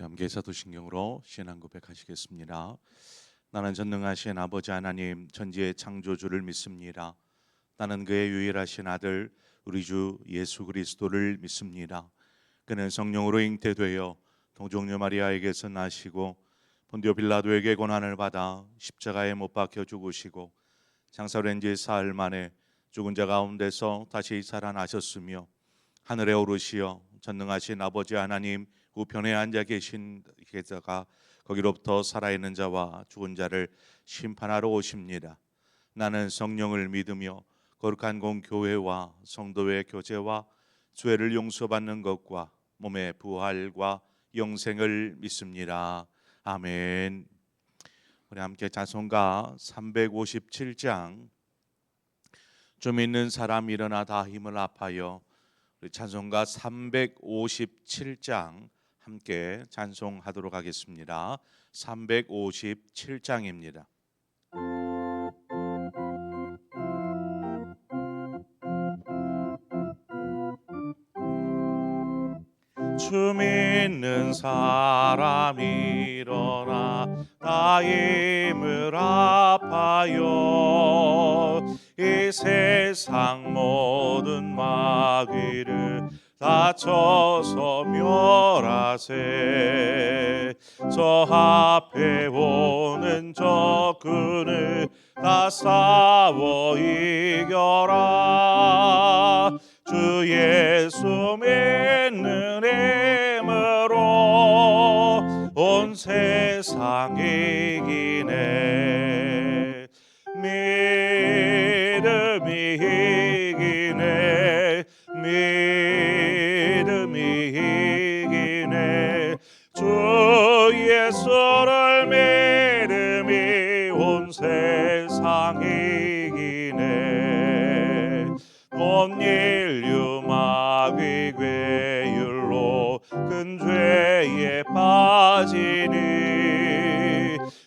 함께 사도신경으로 신앙 고백하시겠습니다. 나는 전능하신 아버지 하나님 천지의 창조주를 믿습니다. 나는 그의 유일하신 아들 우리 주 예수 그리스도를 믿습니다. 그는 성령으로 잉태되어 동정녀 마리아에게서 나시고 본디오 빌라도에게 고난을 받아 십자가에 못 박혀 죽으시고 장사된 지 사흘 만에 죽은 자 가운데서 다시 살아나셨으며 하늘에 오르시어 전능하신 아버지 하나님 우편에 앉아 계신 계자가 거기로부터 살아있는 자와 죽은 자를 심판하러 오십니다. 나는 성령을 믿으며 거룩한 공교회와 성도의 교제와 죄를 용서받는 것과 몸의 부활과 영생을 믿습니다. 아멘. 우리 함께 찬송가 357장 좀 있는 사람 일어나 다 힘을 합하여, 우리 찬송가 357장 함께 찬송하도록 하겠습니다. 357장입니다. 주 믿는 사람 일어나 다 힘을 합하여 이 세상 모든 마귀를 다쳐서 멸하세. 저 앞에 오는 적군을 다 싸워 이겨라. 주 예수 믿는 힘으로 온 세상 이기네. 믿음이 이기네. 믿음이 이기네. 주 예수를 믿음이 온 세상 이기네. 온 인류 마귀 괴율로 큰 죄에 빠지니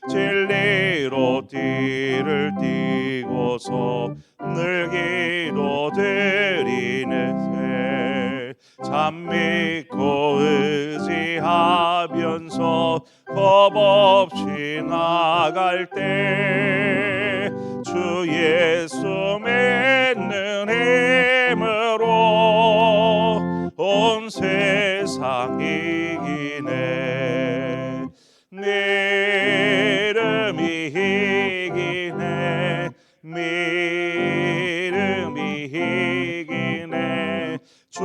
진리로 띠를 띠고서 늘 기도드리네. 참 믿고 의지하면서 겁없이 나갈 때 주 예수 믿는 힘으로 온 세상 이기네. 믿음이 이기네. 믿음이 이기네. 주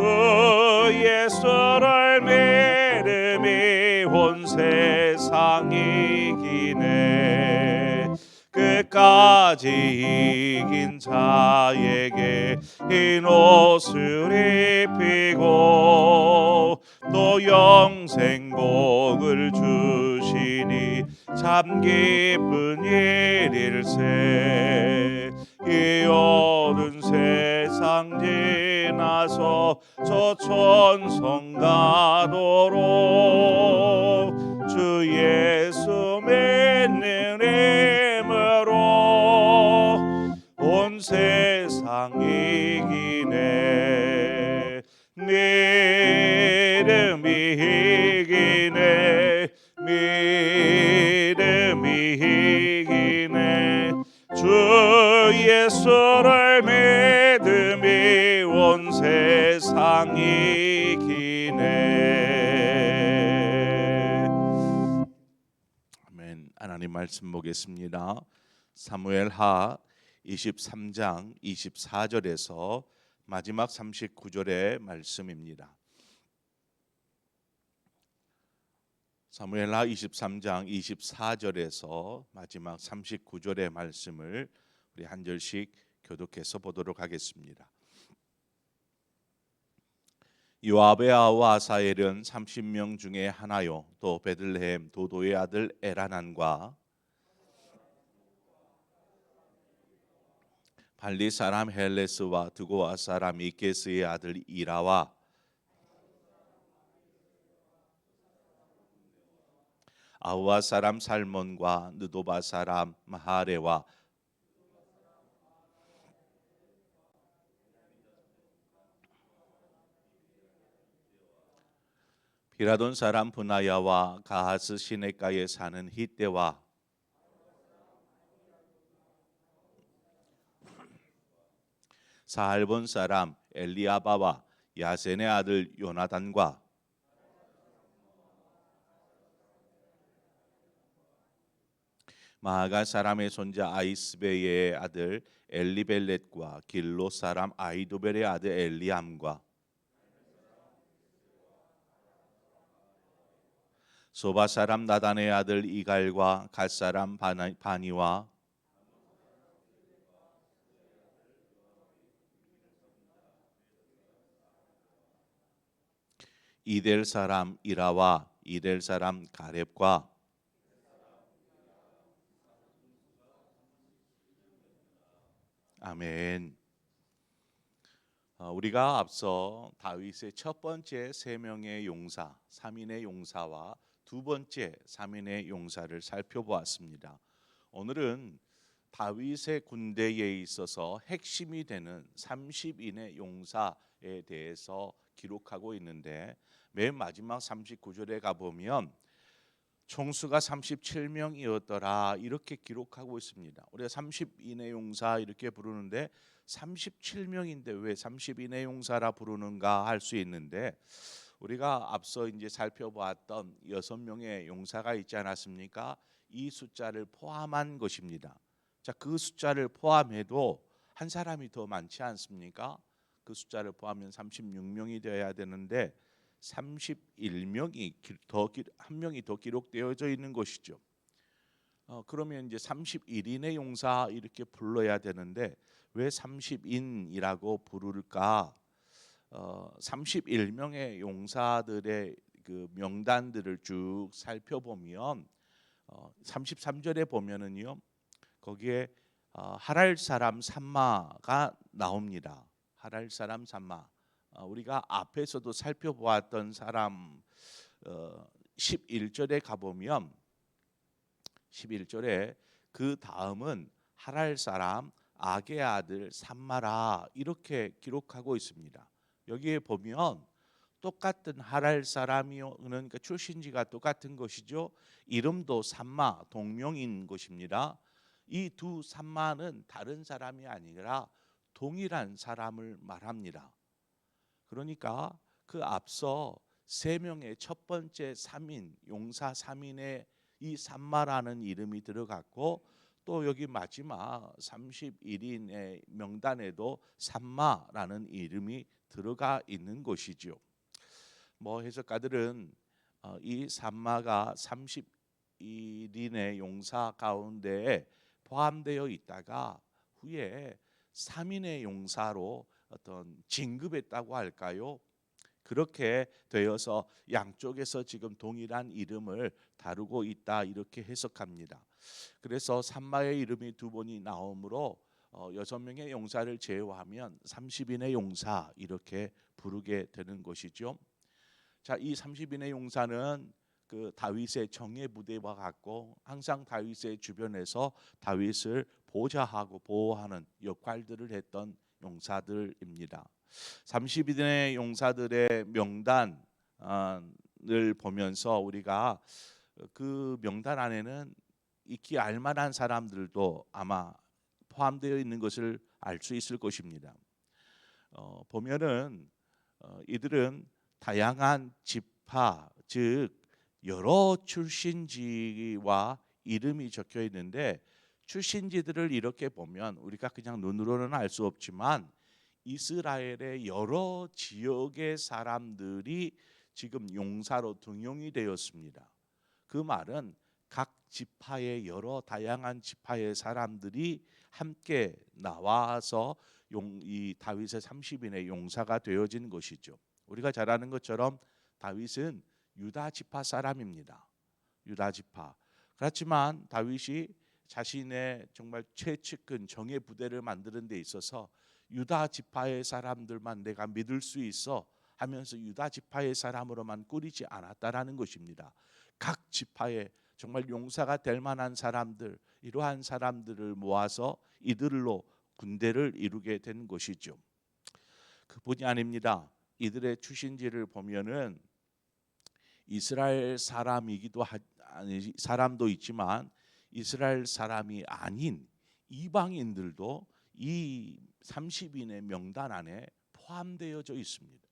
예수를 믿음이 온 세상 이기네. 끝까지 이긴 자에게 흰 옷을 입히고 또 영생복을 주시니 참 기쁜 일일세. 이 어두운 세상 지나서 저 천성 가도록 주 예수 믿는 힘으로 온 세상 이기네. 믿음이 이기네. 믿음이 이기네. 주 예수를 믿음이 온 세상 이기네. 아멘. 하나님 말씀 보겠습니다. 사무엘하 23장 24절에서 마지막 39절의 말씀입니다. 사무엘하 23장 24절에서 마지막 39절의 말씀을 우리 한 절씩 교독해서 보도록 하겠습니다. 요압의 아우 아사엘은 30명 중에 하나요, 또 베들레헴 도도의 아들 에라난과 발리 사람 헬레스와 드고아 사람 이케스의 아들 이라와 아우아 사람 살몬과 느도바 사람 마하레와 히라돈 사람 분하야와 가하스 시내가에 사는 히떼와 사할본 사람 엘리아바와 야센의 아들 요나단과 마아가 사람의 손자 아이스베의 아들 엘리벨렛과 길로 사람 아이도벨의 아들 엘리암과 소바 사람 나단의 아들 이갈과 갓 사람 바니와 이델 사람 이라와 이델 사람 가렙과 아멘. 우리가 앞서 다윗의 첫 번째 세 명의 용사, 3인의 용사와 두 번째 3인의 용사를 살펴보았습니다. 오늘은 다윗의 군대에 있어서 핵심이 되는 30인의 용사에 대해서 기록하고 있는데 맨 마지막 39절에 가보면 총수가 37명이었더라 이렇게 기록하고 있습니다. 우리가 30인의 용사 이렇게 부르는데 37명인데 왜 30인의 용사라 부르는가 할 수 있는데 우리가 앞서 이제 살펴보았던 6명의 용사가 있지 않았습니까? 이 숫자를 포함한 것입니다. 자, 그 숫자를 포함해도 한 사람이 더 많지 않습니까? 그 숫자를 포함하면 36명이 되어야 되는데 31명이 한 명이 더 기록되어져 있는 것이죠. 그러면 이제 31인의 용사 이렇게 불러야 되는데 왜 30인이라고 부를까? 31명의 용사들의 그 명단들을 쭉 살펴보면 33절에 보면은요. 거기에 하랄 사람 삼마가 나옵니다. 하랄 사람 삼마. 우리가 앞에서도 살펴보았던 사람 11절에 가보면 11절에 그 다음은 하랄 사람 악의 아들 삼마라 이렇게 기록하고 있습니다. 여기에 보면 똑같은 하랄 사람이요, 그러니까 출신지가 똑같은 것이죠. 이름도 삼마 동명인 것입니다. 이 두 삼마는 다른 사람이 아니라 동일한 사람을 말합니다. 그러니까 그 앞서 세 명의 첫 번째 3인 용사 3인의 이 삼마라는 이름이 들어갔고 또 여기 마지막 31인의 명단에도 삼마라는 이름이 들어가 있는 것이죠. 뭐 해석가들은 이 삼마가 31인의 용사 가운데 포함되어 있다가 후에 3인의 용사로 어떤 진급했다고 할까요? 그렇게 되어서 양쪽에서 지금 동일한 이름을 다루고 있다 이렇게 해석합니다. 그래서 삼마의 이름이 두 번이 나오므로 6명의 용사를 제외하면 30인의 용사 이렇게 부르게 되는 것이죠. 자, 이 30인의 용사는 그 다윗의 정예 부대와 같고 항상 다윗의 주변에서 다윗을 보좌하고 보호하는 역할들을 했던 용사들입니다. 30인의 용사들의 명단을 보면서 우리가 그 명단 안에는 익히 알만한 사람들도 아마 포함되어 있는 것을 알 수 있을 것입니다. 보면은 이들은 다양한 지파, 즉 여러 출신지와 이름이 적혀 있는데 출신지들을 이렇게 보면 우리가 그냥 눈으로는 알 수 없지만 이스라엘의 여러 지역의 사람들이 지금 용사로 등용이 되었습니다. 그 말은 각 지파의 여러 다양한 지파의 사람들이 함께 나와서 이 다윗의 30인의 용사가 되어진 것이죠. 우리가 잘 아는 것처럼 다윗은 유다 지파 사람입니다. 유다 지파. 그렇지만 다윗이 자신의 정말 최측근 정예 부대를 만드는 데 있어서 유다 지파의 사람들만 내가 믿을 수 있어 하면서 유다 지파의 사람으로만 꾸리지 않았다라는 것입니다. 각 지파의 정말 용사가 될 만한 사람들, 이러한 사람들을 모아서 이들로 군대를 이루게 된 것이죠. 그뿐이 아닙니다. 이들의 출신지를 보면은 이스라엘 사람이기도 아니 사람도 있지만 이스라엘 사람이 아닌 이방인들도 이 30인의 명단 안에 포함되어져 있습니다.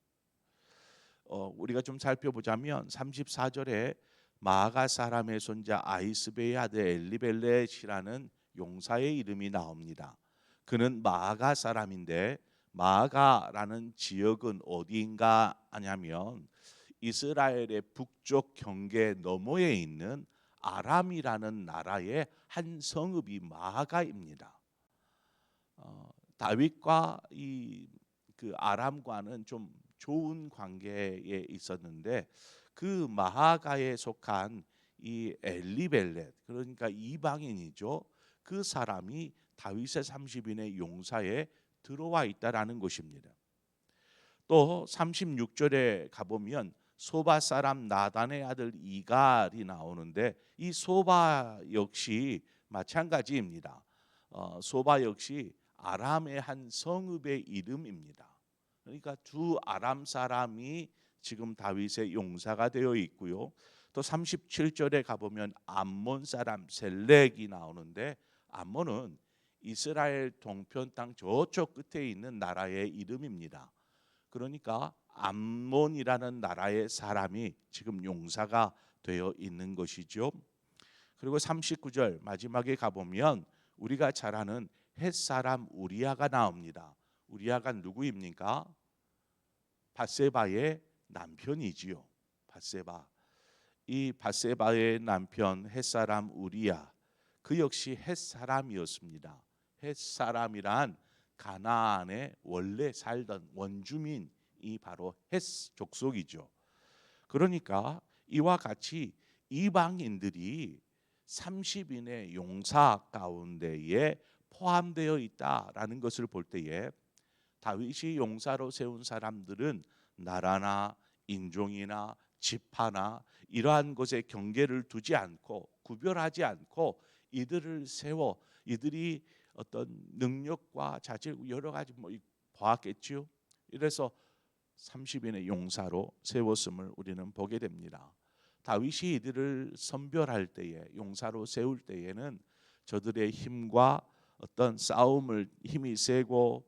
우리가 좀 살펴보자면 34절에 마아가 사람의 손자 아이스베의 아들 엘리벨렛이라는 용사의 이름이 나옵니다. 그는 마아가 사람인데 마아가라는 지역은 어디인가 하냐면 이스라엘의 북쪽 경계 너머에 있는 아람이라는 나라의 한 성읍이 마아가입니다. 다윗과 그 아람과는 좀 좋은 관계에 있었는데 그 마아가에 속한 이 엘리벨렛, 그러니까 이방인이죠. 그 사람이 다윗의 30인의 용사에 들어와 있다라는 것입니다. 또 36절에 가보면 소바 사람 나단의 아들 이갈이 나오는데 이 소바 역시 마찬가지입니다. 소바 역시 아람의 한 성읍의 이름입니다. 그러니까 두 아람 사람이 지금 다윗의 용사가 되어 있고요. 또 37절에 가보면 암몬 사람 셀렉이 나오는데 암몬은 이스라엘 동편 땅 저쪽 끝에 있는 나라의 이름입니다. 그러니까 암몬이라는 나라의 사람이 지금 용사가 되어 있는 것이죠. 그리고 39절 마지막에 가보면 우리가 잘 아는 헷사람 우리아가 나옵니다. 우리아가 누구입니까? 밧세바의 남편이지요. 밧세바. 이 밧세바의 남편 헷사람 우리아, 그 역시 헷사람이었습니다. 헷사람이란 가나안에 원래 살던 원주민이 바로 헷 족속이죠. 그러니까 이와 같이 이방인들이 30인의 용사 가운데에 포함되어 있다라는 것을 볼 때에 다윗이 용사로 세운 사람들은 나라나 인종이나 지파나 이러한 것에 경계를 두지 않고 구별하지 않고 이들을 세워 이들이 어떤 능력과 자질 여러 가지 보았겠지요. 이래서 30인의 용사로 세웠음을 우리는 보게 됩니다. 다윗이 이들을 선별할 때에 용사로 세울 때에는 저들의 힘과 어떤 싸움을 힘이 세고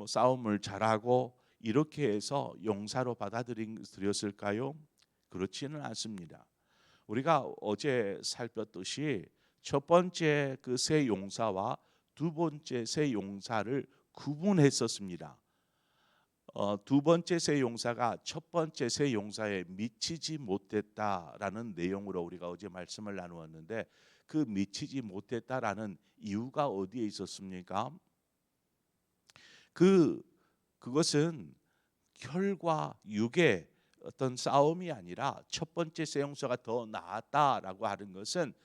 싸움을 잘하고 이렇게 해서 용사로 받아들였을까요? 그렇지는 않습니다. 우리가 어제 살폈듯이 첫 번째 그 세 용사와 두 번째 세 용사를 구분했었습니다. 두 번째 세 용사가 첫 번째 세 용사에 미치지 못했다라는 내용으로 우리가 어제 말씀을 나누었는데 그 미치지 못했다라는 이유가 어디에 있었습니까? 그것은 혈과 육의 어떤 싸움이 아니라 첫 번째 세 용사가 더 나았다라고 하는 것은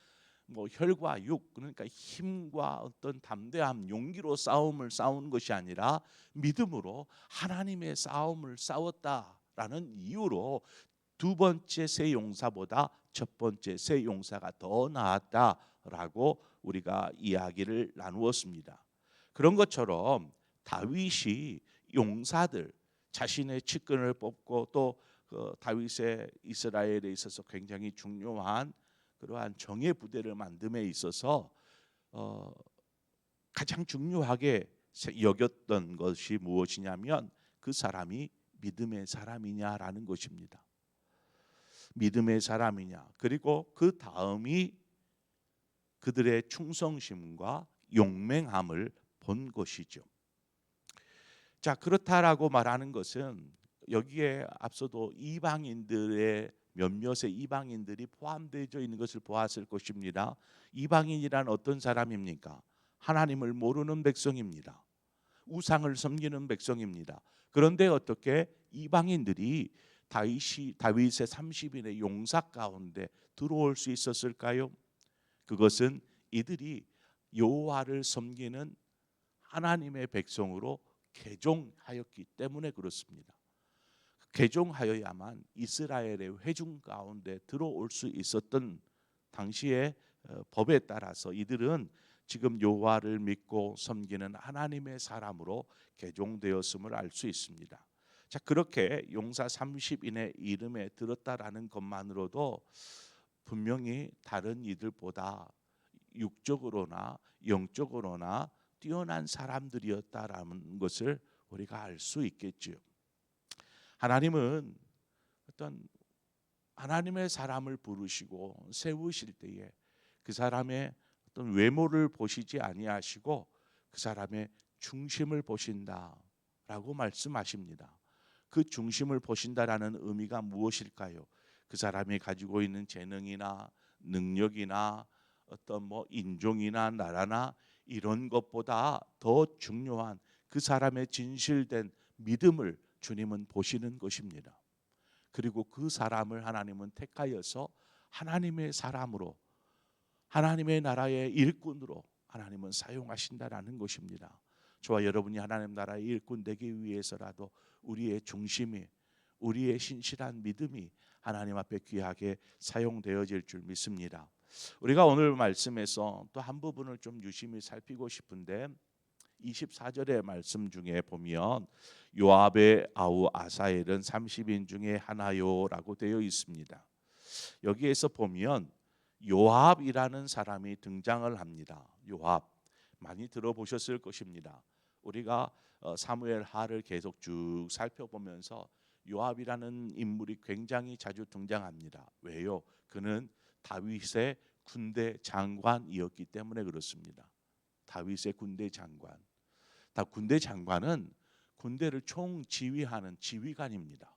혈과 육, 그러니까 힘과 어떤 담대함, 용기로 싸움을 싸우는 것이 아니라 믿음으로 하나님의 싸움을 싸웠다라는 이유로 두 번째 세 용사보다 첫 번째 세 용사가 더 나았다라고 우리가 이야기를 나누었습니다. 그런 것처럼 다윗이 용사들 자신의 측근을 뽑고 또 다윗의 이스라엘에 있어서 굉장히 중요한 그러한 정예 부대를 만듦에 있어서 가장 중요하게 여겼던 것이 무엇이냐면 그 사람이 믿음의 사람이냐라는 것입니다. 믿음의 사람이냐. 그리고 그 다음이 그들의 충성심과 용맹함을 본 것이죠. 자, 그렇다라고 말하는 것은 여기에 앞서도 이방인들의 몇몇의 이방인들이 포함되어 있는 것을 보았을 것입니다. 이방인이란 어떤 사람입니까? 하나님을 모르는 백성입니다. 우상을 섬기는 백성입니다. 그런데 어떻게 이방인들이 다윗의 30인의 용사 가운데 들어올 수 있었을까요? 그것은 이들이 여호와를 섬기는 하나님의 백성으로 개종하였기 때문에 그렇습니다. 개종하여야만 이스라엘의 회중 가운데 들어올 수 있었던 당시의 법에 따라서 이들은 지금 여호와를 믿고 섬기는 하나님의 사람으로 개종되었음을 알 수 있습니다. 자, 그렇게 용사 30인의 이름에 들었다라는 것만으로도 분명히 다른 이들보다 육적으로나 영적으로나 뛰어난 사람들이었다라는 것을 우리가 알 수 있겠지요. 하나님은 어떤 하나님의 사람을 부르시고 세우실 때에 그 사람의 어떤 외모를 보시지 아니하시고 그 사람의 중심을 보신다라고 말씀하십니다. 그 중심을 보신다라는 의미가 무엇일까요? 그 사람이 가지고 있는 재능이나 능력이나 어떤 인종이나 나라나 이런 것보다 더 중요한 그 사람의 진실된 믿음을 주님은 보시는 것입니다. 그리고 그 사람을 하나님은 택하여서 하나님의 사람으로, 하나님의 나라의 일꾼으로 하나님은 사용하신다라는 것입니다. 저와 여러분이 하나님 나라의 일꾼 되기 위해서라도 우리의 중심이, 우리의 신실한 믿음이 하나님 앞에 귀하게 사용되어질 줄 믿습니다. 우리가 오늘 말씀에서 또 한 부분을 좀 유심히 살피고 싶은데 24절의 말씀 중에 보면 요압의 아우 아사엘은 30인 중에 하나요라고 되어 있습니다. 여기에서 보면 요압이라는 사람이 등장을 합니다. 요압 많이 들어보셨을 것입니다. 우리가 사무엘 하를 계속 쭉 살펴보면서 요압이라는 인물이 굉장히 자주 등장합니다. 왜요? 그는 다윗의 군대 장관이었기 때문에 그렇습니다. 다윗의 군대 장관. 군대 장관은 군대를 총지휘하는 지휘관입니다.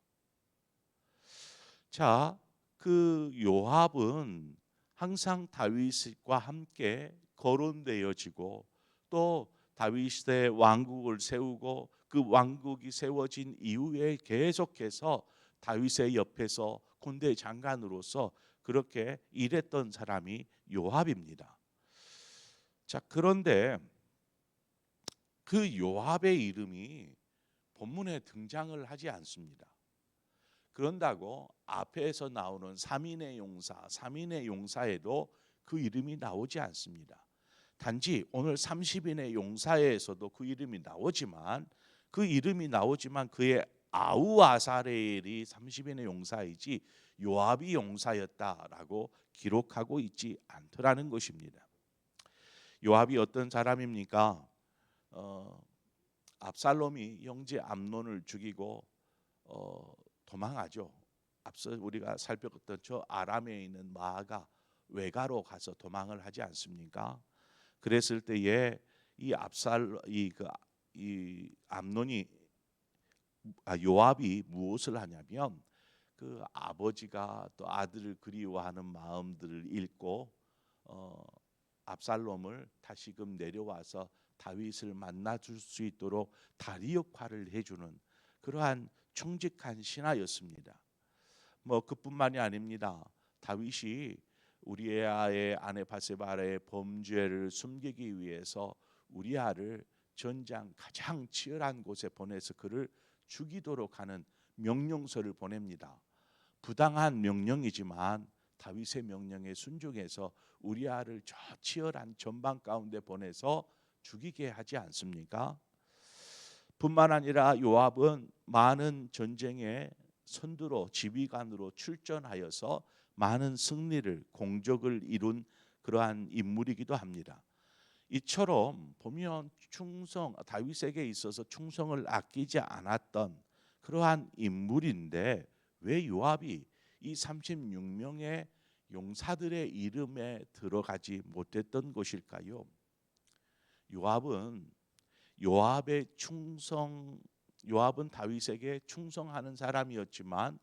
자, 그 요압은 항상 다윗과 함께 거론되어지고 또 다윗의 왕국을 세우고 그 왕국이 세워진 이후에 계속해서 다윗의 옆에서 군대 장관으로서 그렇게 일했던 사람이 요압입니다. 자, 그런데 그 요압의 이름이 본문에 등장을 하지 않습니다. 그런다고 앞에서 나오는 3인의 용사, 3인의 용사에도 그 이름이 나오지 않습니다. 단지 오늘 30인의 용사에서도 그 이름이 나오지만 그의 아우 아사렐이 30인의 용사이지 요압이 용사였다라고 기록하고 있지 않더라는 것입니다. 요압이 어떤 사람입니까? 압살롬이 형제 암논을 죽이고 도망하죠. 앞서 우리가 살펴봤던 저 아람에 있는 마아가 외가로 가서 도망을 하지 않습니까? 그랬을 때에 이 암논이 요압이 무엇을 하냐면 그 아버지가 또 아들을 그리워하는 마음들을 읽고 압살롬을 다시금 내려와서 다윗을 만나줄 수 있도록 다리 역할을 해주는 그러한 충직한 신하였습니다. 그뿐만이 아닙니다. 다윗이 우리아의 아내 바세바의 범죄를 숨기기 위해서 우리아를 전장 가장 치열한 곳에 보내서 그를 죽이도록 하는 명령서를 보냅니다. 부당한 명령이지만 다윗의 명령에 순종해서 우리아를 저 치열한 전방 가운데 보내서 죽이게 하지 않습니까? 뿐만 아니라 요압은 많은 전쟁에 선두로 지휘관으로 출전하여서 많은 승리를 공적을 이룬 그러한 인물이기도 합니다. 이처럼 보면 다윗에게 있어서 충성을 아끼지 않았던 그러한 인물인데 왜 요압이 이 36명의 용사들의 이름에 들어가지 못했던 것일까요? 요압은 다윗에게 충성하는 사람이었지만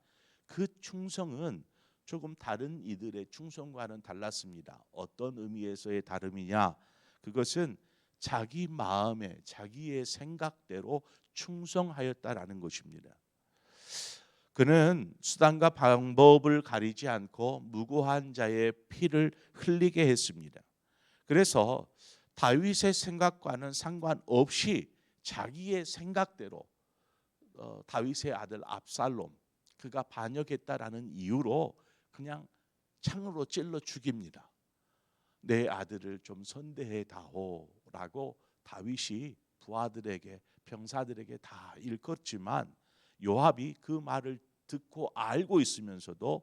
그 충성은 조금 다른 이들의 충성과는 달랐습니다. 어떤 의미에서의 다름이냐? 그것은 자기 마음에 자기의 생각대로 충성하였다라는 것입니다. 그는 수단과 방법을 가리지 않고 무고한 자의 피를 흘리게 했습니다. 그래서 다윗의 생각과는 상관없이 자기의 생각대로 다윗의 아들 압살롬 그가 반역했다라는 이유로 그냥 창으로 찔러 죽입니다. 내 아들을 좀 선대해 다오라고 다윗이 부하들에게 병사들에게 다 일컫지만 요압이 그 말을 듣고 알고 있으면서도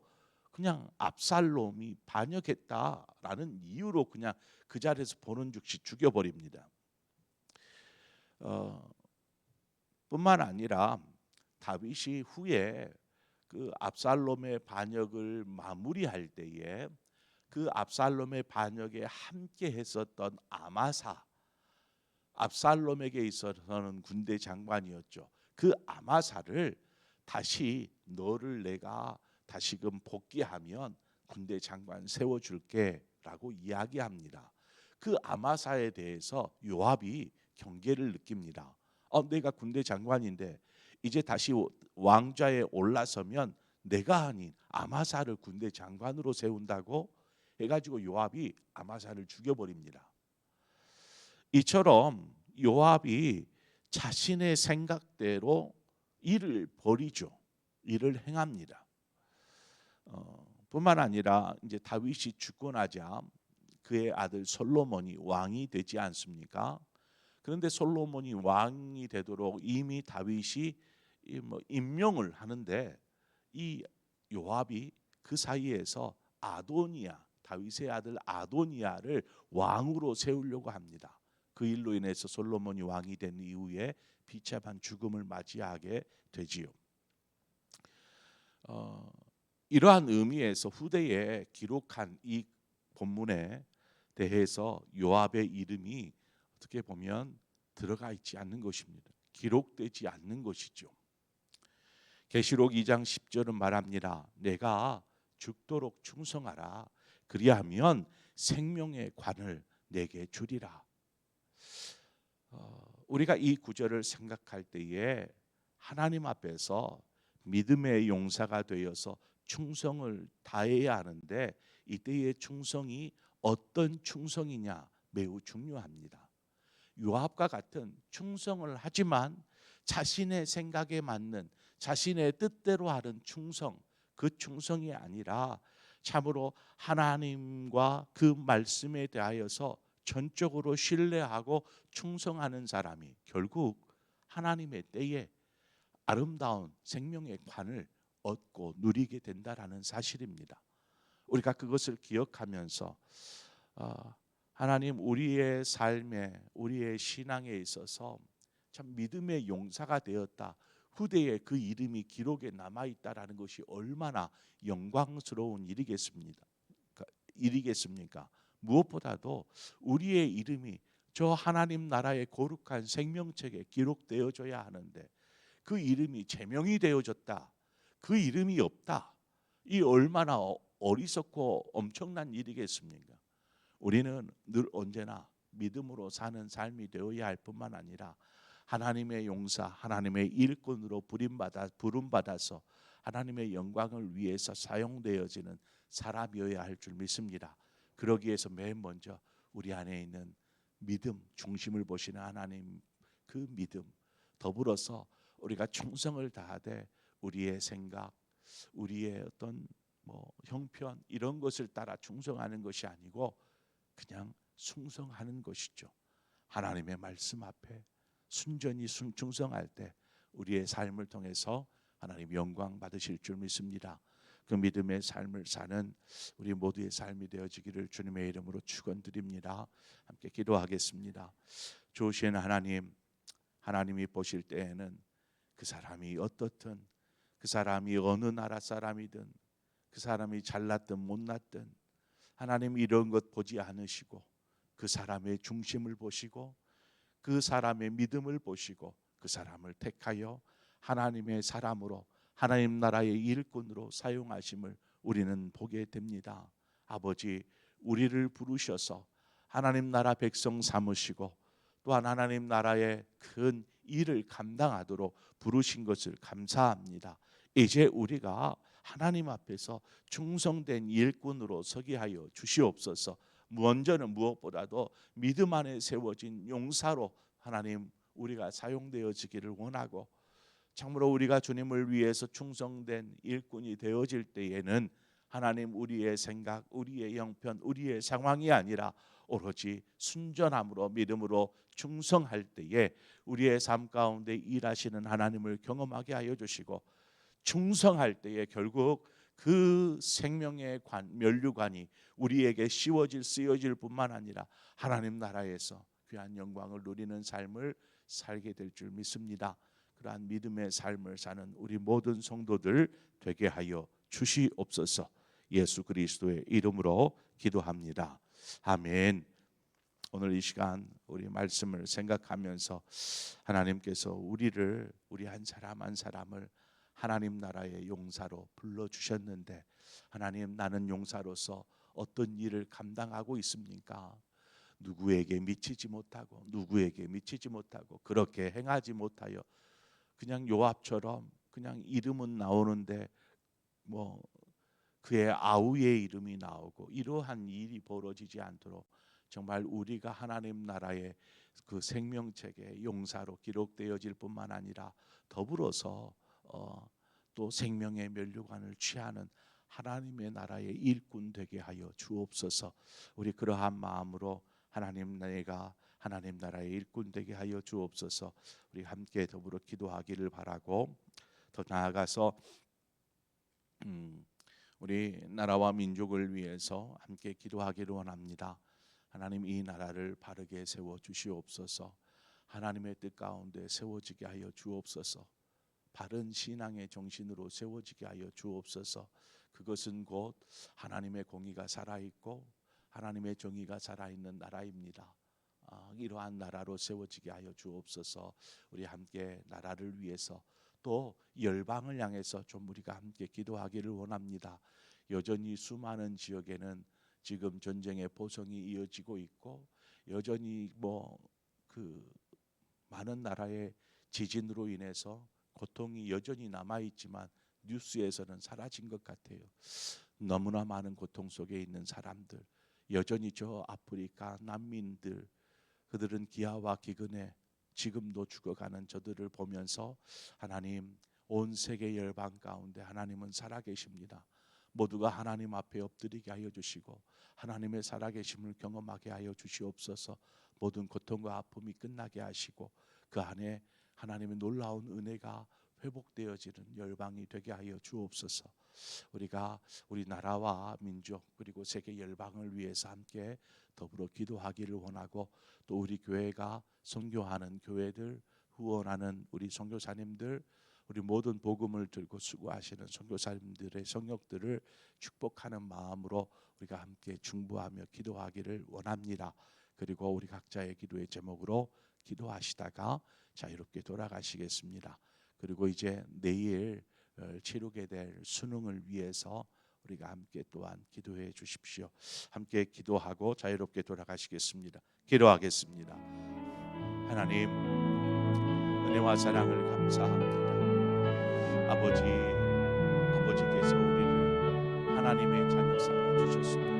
그냥 압살롬이 반역했다라는 이유로 그냥 그 자리에서 보는 즉시 죽여버립니다. 뿐만 아니라 다윗이 후에 그 압살롬의 반역을 마무리할 때에 그 압살롬의 반역에 함께 했었던 아마사, 압살롬에게 있어서는 군대 장관이었죠. 그 아마사를 다시 너를 내가 다시금 복귀하면 군대 장관 세워줄게 라고 이야기합니다. 그 아마사에 대해서 요압이 경계를 느낍니다. 내가 군대 장관인데 이제 다시 왕좌에 올라서면 내가 아닌 아마사를 군대 장관으로 세운다고 해가지고 요압이 아마사를 죽여버립니다. 이처럼 요압이 자신의 생각대로 일을 벌이죠. 일을 행합니다. 뿐만 아니라 이제 다윗이 죽고 나자 그의 아들 솔로몬이 왕이 되지 않습니까? 그런데 솔로몬이 왕이 되도록 이미 다윗이 임명을 하는데 이 요압이 그 사이에서 아도니아, 다윗의 아들 아도니아를 왕으로 세우려고 합니다. 그 일로 인해서 솔로몬이 왕이 된 이후에 비참한 죽음을 맞이하게 되지요. 이러한 의미에서 후대에 기록한 이 본문에 대해서 요압의 이름이 어떻게 보면 들어가 있지 않는 것입니다. 기록되지 않는 것이죠. 계시록 2장 10절은 말합니다. 내가 죽도록 충성하라. 그리하면 생명의 관을 내게 주리라. 우리가 이 구절을 생각할 때에 하나님 앞에서 믿음의 용사가 되어서 충성을 다해야 하는데 이때의 충성이 어떤 충성이냐 매우 중요합니다. 요압과 같은 충성을 하지만 자신의 생각에 맞는 자신의 뜻대로 하는 충성, 그 충성이 아니라 참으로 하나님과 그 말씀에 대하여서 전적으로 신뢰하고 충성하는 사람이 결국 하나님의 때에 아름다운 생명의 관을 얻고 누리게 된다라는 사실입니다. 우리가 그것을 기억하면서 하나님 우리의 삶에 우리의 신앙에 있어서 참 믿음의 용사가 되었다. 후대에 그 이름이 기록에 남아 있다라는 것이 얼마나 영광스러운 일이겠습니까? 무엇보다도 우리의 이름이 저 하나님 나라의 거룩한 생명책에 기록되어져야 하는데 그 이름이 제명이 되어졌다. 그 이름이 없다. 이 얼마나 어리석고 엄청난 일이겠습니까? 우리는 늘 언제나 믿음으로 사는 삶이 되어야 할 뿐만 아니라 하나님의 용사, 하나님의 일꾼으로 부름받아서 하나님의 영광을 위해서 사용되어지는 사람이어야 할 줄 믿습니다. 그러기 위해서 맨 먼저 우리 안에 있는 믿음, 중심을 보시는 하나님 그 믿음, 더불어서 우리가 충성을 다하되 우리의 생각, 우리의 어떤 형편 이런 것을 따라 충성하는 것이 아니고 그냥 충성하는 것이죠. 하나님의 말씀 앞에 순전히 충성할 때 우리의 삶을 통해서 하나님 영광 받으실 줄 믿습니다. 그 믿음의 삶을 사는 우리 모두의 삶이 되어지기를 주님의 이름으로 축원드립니다. 함께 기도하겠습니다. 좋으신 하나님, 하나님이 보실 때에는 그 사람이 어떻든, 그 사람이 어느 나라 사람이든, 그 사람이 잘났든 못났든 하나님 이런 것 보지 않으시고 그 사람의 중심을 보시고 그 사람의 믿음을 보시고 그 사람을 택하여 하나님의 사람으로 하나님 나라의 일꾼으로 사용하심을 우리는 보게 됩니다. 아버지, 우리를 부르셔서 하나님 나라 백성 삼으시고 또한 하나님 나라의 큰 일을 감당하도록 부르신 것을 감사합니다. 이제 우리가 하나님 앞에서 충성된 일꾼으로 서게 하여 주시옵소서. 먼저는 무엇보다도 믿음 안에 세워진 용사로 하나님 우리가 사용되어지기를 원하고 참으로 우리가 주님을 위해서 충성된 일꾼이 되어질 때에는 하나님 우리의 생각, 우리의 형편, 우리의 상황이 아니라 오로지 순전함으로 믿음으로 충성할 때에 우리의 삶 가운데 일하시는 하나님을 경험하게 하여 주시고, 충성할 때에 결국 그 생명의 면류관이 우리에게 씌워질 쓰여질 뿐만 아니라 하나님 나라에서 귀한 영광을 누리는 삶을 살게 될 줄 믿습니다. 그러한 믿음의 삶을 사는 우리 모든 성도들 되게 하여 주시옵소서. 예수 그리스도의 이름으로 기도합니다. 아멘. 오늘 이 시간 우리 말씀을 생각하면서 하나님께서 우리 한 사람 한 사람을 하나님 나라의 용사로 불러주셨는데, 하나님, 나는 용사로서 어떤 일을 감당하고 있습니까? 누구에게 미치지 못하고 그렇게 행하지 못하여 그냥 요압처럼 그냥 이름은 나오는데 뭐 그의 아우의 이름이 나오고 이러한 일이 벌어지지 않도록 정말 우리가 하나님 나라의 그 생명책의 용사로 기록되어질 뿐만 아니라 더불어서 또 생명의 면류관을 취하는 하나님의 나라의 일꾼 되게 하여 주옵소서. 우리 그러한 마음으로 하나님 나라의 일꾼 되게 하여 주옵소서. 우리 함께 더불어 기도하기를 바라고, 더 나아가서 우리 나라와 민족을 위해서 함께 기도하기를 원합니다. 하나님, 이 나라를 바르게 세워 주시옵소서. 하나님의 뜻 가운데 세워지게 하여 주옵소서. 바른 신앙의 정신으로 세워지게 하여 주옵소서. 그것은 곧 하나님의 공의가 살아있고 하나님의 정의가 살아있는 나라입니다. 이러한 나라로 세워지게 하여 주옵소서. 우리 함께 나라를 위해서 또 열방을 향해서 좀 우리가 함께 기도하기를 원합니다. 여전히 수많은 지역에는 지금 전쟁의 보성이 이어지고 있고, 여전히 그 많은 나라의 지진으로 인해서 고통이 여전히 남아 있지만 뉴스에서는 사라진 것 같아요. 너무나 많은 고통 속에 있는 사람들, 여전히 저 아프리카 난민들, 그들은 기아와 기근에 지금도 죽어가는 저들을 보면서 하나님, 온 세계 열방 가운데 하나님은 살아계십니다. 모두가 하나님 앞에 엎드리게 하여 주시고 하나님의 살아계심을 경험하게 하여 주시옵소서. 모든 고통과 아픔이 끝나게 하시고 그 안에 하나님의 놀라운 은혜가 회복되어지는 열방이 되게 하여 주옵소서. 우리가 우리 나라와 민족 그리고 세계 열방을 위해서 함께 더불어 기도하기를 원하고, 또 우리 교회가 선교하는 교회들, 후원하는 우리 선교사님들, 우리 모든 복음을 들고 수고하시는 선교사님들의 성역들을 축복하는 마음으로 우리가 함께 중보하며 기도하기를 원합니다. 그리고 우리 각자의 기도의 제목으로 기도하시다가 자유롭게 돌아가시겠습니다. 그리고 이제 내일 치르게 될 수능을 위해서 우리가 함께 또한 기도해 주십시오. 함께 기도하고 자유롭게 돌아가시겠습니다. 기도하겠습니다. 하나님, 은혜와 사랑을 감사합니다. 아버지께서 우리를 하나님의 자녀 삼아 주셨습니다.